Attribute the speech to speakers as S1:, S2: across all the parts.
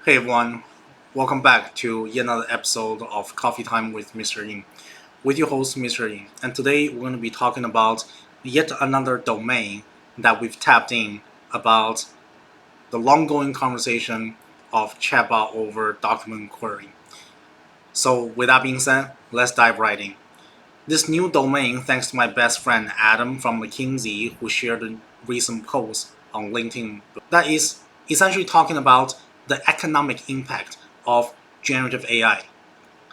S1: Hey everyone, welcome back to yet another episode of Coffee Time with Mr. Ying, with your host Mr. Ying. And today we're going to be talking about yet another domain that we've tapped in about the long-going conversation of ChatBot over document query. So with that being said, let's dive right in. This new domain, thanks to my best friend Adam from Mckinsey, who shared a recent post on LinkedIn, that is essentially talking about the economic impact of generative AI.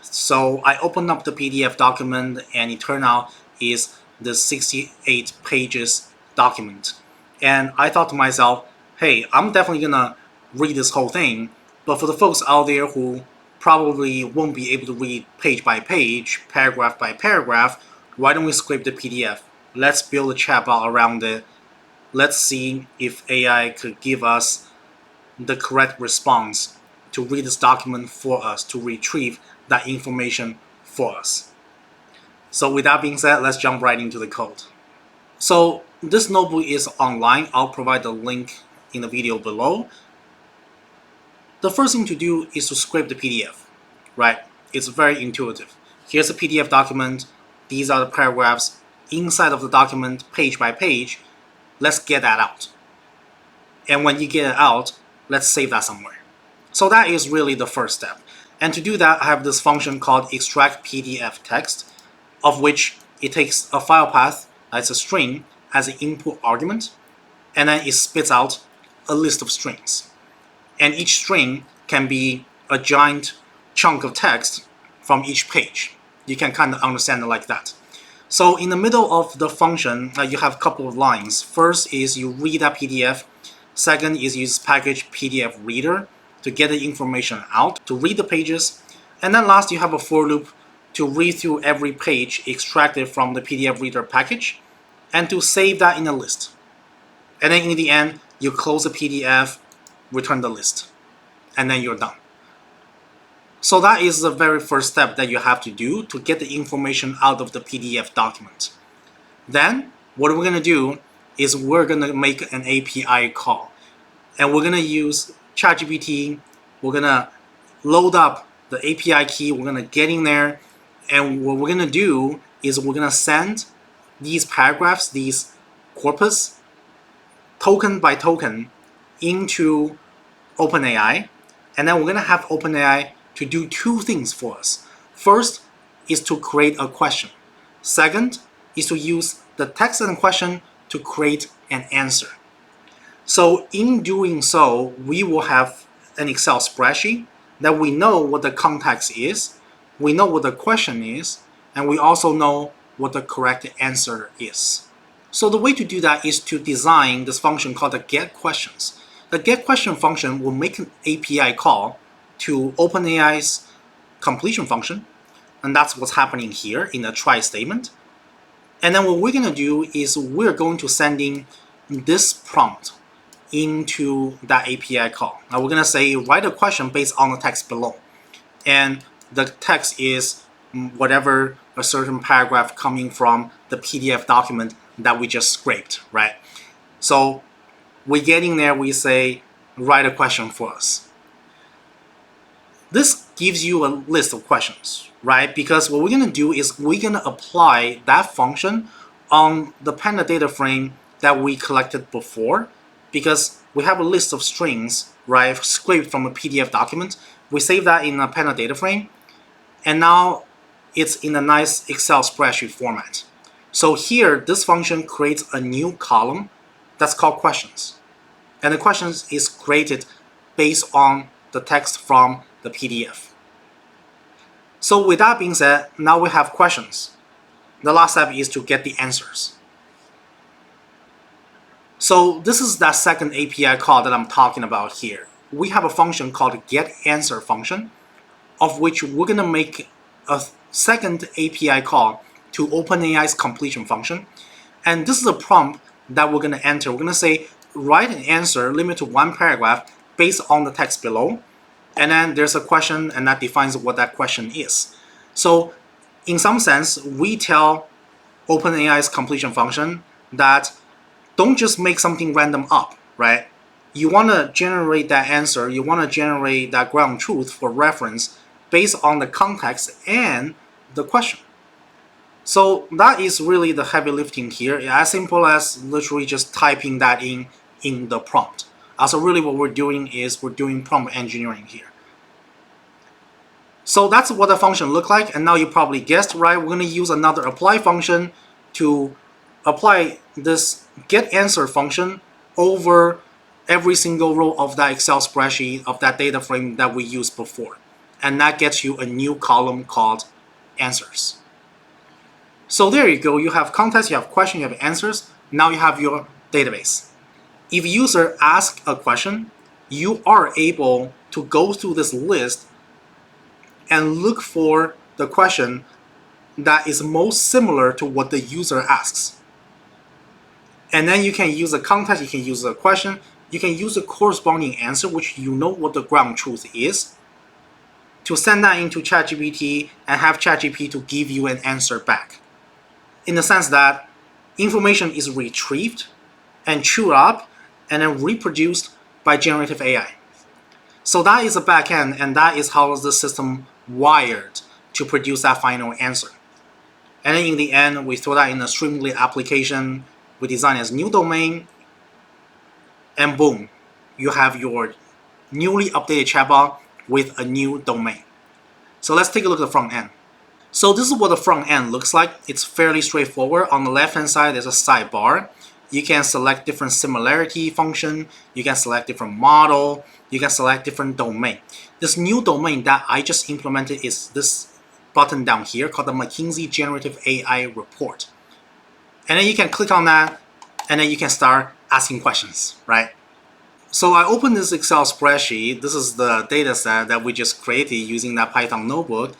S1: So I opened up the PDF document and it turned out is the 68 pages document. And I thought to myself, hey, I'm definitely gonna read this whole thing, but for the folks out there who probably won't be able to read page by page, paragraph by paragraph, why don't we scrape the PDF? Let's build a chatbot around it. Let's see if AI could give us the correct response to read this document for us, to retrieve that information for us. So with that being said, let's jump right into the code. So this notebook is online. I'll provide the link in the video below. The first thing to do is to scrape the PDF, right? It's very intuitive. Here's a PDF document. These are the paragraphs inside of the document, page by page. Let's get that out. And when you get it out, let's save that somewhere. So that is really the first step. And to do that, I have this function called extract PDF text, of which it takes a file path, that's a string, as an input argument, and then it spits out a list of strings. And each string can be a giant chunk of text from each page. You can kind of understand it like that. So in the middle of the function, you have a couple of lines. First is you read that PDF. Second is use package PDF reader to get the information out, to read the pages. And then last, you have a for loop to read through every page extracted from the PDF reader package and to save that in a list. And then in the end, you close the PDF, return the list, and then you're done. So that is the very first step that you have to do to get the information out of the PDF document. Then what we're going to do is we're going to make an API call. And we're going to use ChatGPT. We're going to load up the API key. We're going to get in there. And what we're going to do is we're going to send these paragraphs, these corpus, token by token, into OpenAI. And then we're going to have OpenAI to do two things for us. First is to create a question. Second is to use the text and question to create an answer. So in doing so, we will have an Excel spreadsheet that we know what the context is, we know what the question is, and we also know what the correct answer is. So the way to do that is to design this function called the getQuestions. The getQuestion function will make an API call to OpenAI's completion function, and that's what's happening here in the try statement. And then what we're going to do is we're going to send in this prompt into that API call. Now we're going to say write a question based on the text below. And the text is whatever a certain paragraph coming from the PDF document that we just scraped, right? So we get in there, we say write a question for us. This gives you a list of questions, right? Because what we're going to do is we're going to apply that function on the Panda data frame that we collected before, because we have a list of strings, right, scraped from a PDF document. We save that in a Panda data frame, and now it's in a nice Excel spreadsheet format. So here, this function creates a new column that's called questions. And the questions is created based on the text from the PDF. So with that being said, now we have questions. The last step is to get the answers. So this is that second API call that I'm talking about here. We have a function called getAnswer function, of which we're going to make a second API call to OpenAI's completion function. And this is a prompt that we're going to enter. We're going to say, write an answer limited to one paragraph based on the text below. And then there's a question, and that defines what that question is. So in some sense, we tell OpenAI's completion function that don't just make something random up, right? you want to generate that answer, you want to generate that ground truth for reference based on the context and the question. So that is really the heavy lifting here, as simple as literally just typing that in the prompt. So really what we're doing is we're doing prompt engineering here. So that's what the function look like, and now you probably guessed, right? We're going to use another apply function to apply this get answer function over every single row of that Excel spreadsheet of that data frame that we used before. And that gets you a new column called answers. So there you go. You have context, you have question, you have answers. Now you have your database. If user asks a question, you are able to go through this list and look for the question that is most similar to what the user asks. And then you can use the context, you can use the question, you can use the corresponding answer, which you know what the ground truth is, to send that into ChatGPT and have ChatGPT to give you an answer back. In the sense that information is retrieved and chewed up and then reproduced by generative AI. So that is a backend, and that is how the system wired to produce that final answer. And then in the end, we throw that in a Streamlit application, we design as new domain, and boom, you have your newly updated chatbot with a new domain. So let's take a look at the front end. So this is what the front end looks like. It's fairly straightforward. On the left hand side, there's a sidebar. You can select different similarity function. You can select different model. You can select different domain. This new domain that I just implemented is this button down here called the Mckinsey Generative AI Report. And then you can click on that, and then you can start asking questions, right? So I opened this Excel spreadsheet. This is the data set that we just created using that Python notebook.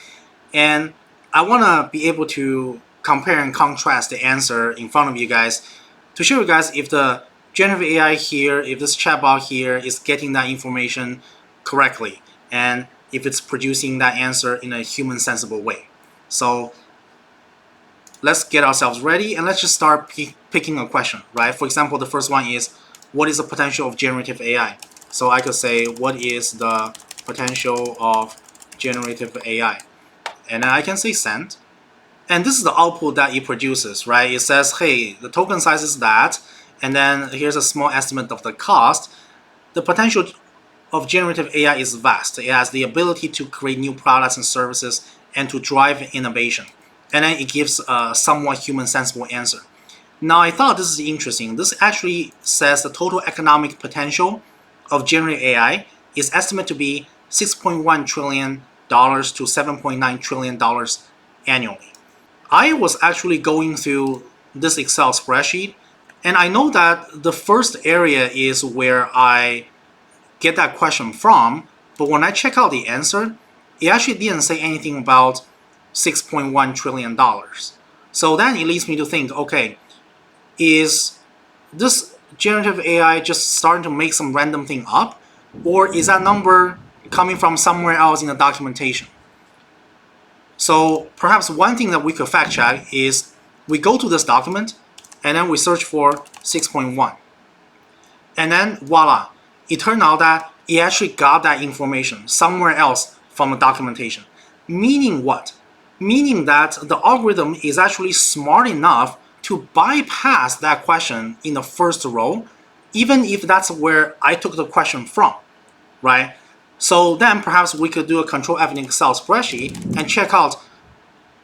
S1: And I want to be able to compare and contrast the answer in front of you guys to show you guys if the generative AI here, if this chatbot here is getting that information correctly, and if it's producing that answer in a human sensible way. So let's get ourselves ready and let's just start picking a question, right? For example, the first one is, what is the potential of generative AI? So I could say, what is the potential of generative AI? And then I can say send. And this is the output that it produces, right? It says, hey, the token size is that, and then here's a small estimate of the cost. The potential of generative AI is vast. It has the ability to create new products and services and to drive innovation. And then it gives a somewhat human sensible answer. Now I thought this is interesting. This actually says the total economic potential of generative AI is estimated to be $6.1 trillion to $7.9 trillion annually. I was actually going through this Excel spreadsheet, and I know that the first area is where I get that question from, but when I check out the answer, it actually didn't say anything about $6.1 trillion. So then it leads me to think, okay, is this generative AI just starting to make some random thing up, or is that number coming from somewhere else in the documentation? So perhaps one thing that we could fact check is we go to this document and then we search for 6.1. And then voila, it turned out that it actually got that information somewhere else from the documentation. Meaning what? Meaning that the algorithm is actually smart enough to bypass that question in the first row, even if that's where I took the question from, right? So then perhaps we could do a Control F in Excel spreadsheet and check out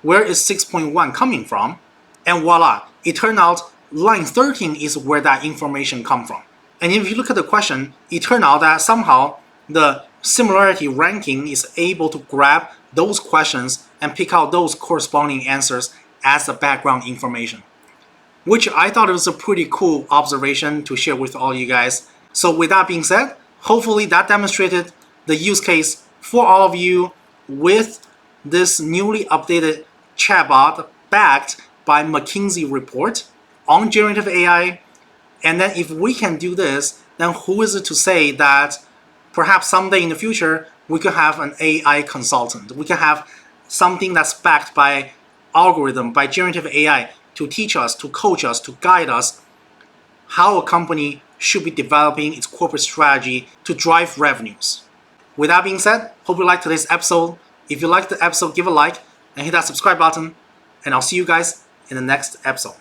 S1: where is 6.1 coming from, and voila, it turned out line 13 is where that information come from. And if you look at the question, it turned out that somehow the similarity ranking is able to grab those questions and pick out those corresponding answers as the background information, which I thought was a pretty cool observation to share with all you guys. So with that being said, hopefully that demonstrated the use case for all of you with this newly updated chatbot backed by McKinsey report on generative AI. And then if we can do this, then who is it to say that perhaps someday in the future we could have an AI consultant. We can have something that's backed by algorithm, by generative AI to teach us, to coach us, to guide us how a company should be developing its corporate strategy to drive revenues. With that being said, hope you liked today's episode. If you liked the episode, give a like and hit that subscribe button. And I'll see you guys in the next episode.